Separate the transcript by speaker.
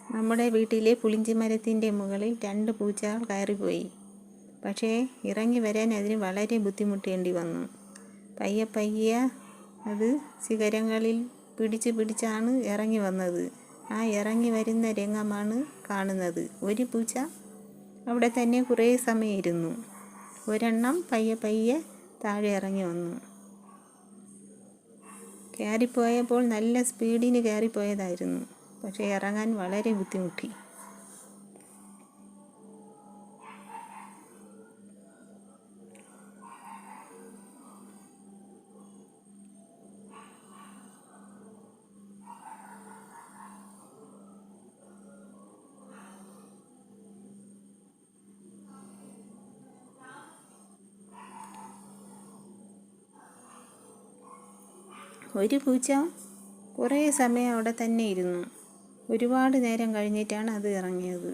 Speaker 1: നമ്മുടെ വീട്ടിലെ പുളിഞ്ചി മരത്തിൻ്റെ മുകളിൽ 2 പൂച്ചകൾ കയറിപ്പോയി. പക്ഷേ ഇറങ്ങി വരാൻ അതിന് വളരെ ബുദ്ധിമുട്ടേണ്ടി വന്നു. പയ്യെ പയ്യെ അത് ശിഖരങ്ങളിൽ പിടിച്ചാണ് ഇറങ്ങി വന്നത്. ആ ഇറങ്ങി വരുന്ന രംഗമാണ് കാണുന്നത്. ഒരു പൂച്ച അവിടെ തന്നെ കുറേ സമയം ഇരുന്നു. ഒരെണ്ണം പയ്യെ പയ്യെ താഴെ ഇറങ്ങി വന്നു. കയറിപ്പോയപ്പോൾ നല്ല സ്പീഡിന് കയറിപ്പോയതായിരുന്നു. പക്ഷേ ഇറങ്ങാൻ വളരെ ബുദ്ധിമുട്ടി. ഒരു പൂച്ച കുറേ സമയം അവിടെ തന്നെ ഇരുന്നു. ഒരുപാട് നേരം കഴിഞ്ഞിട്ടാണ് അത് ഇറങ്ങിയത്.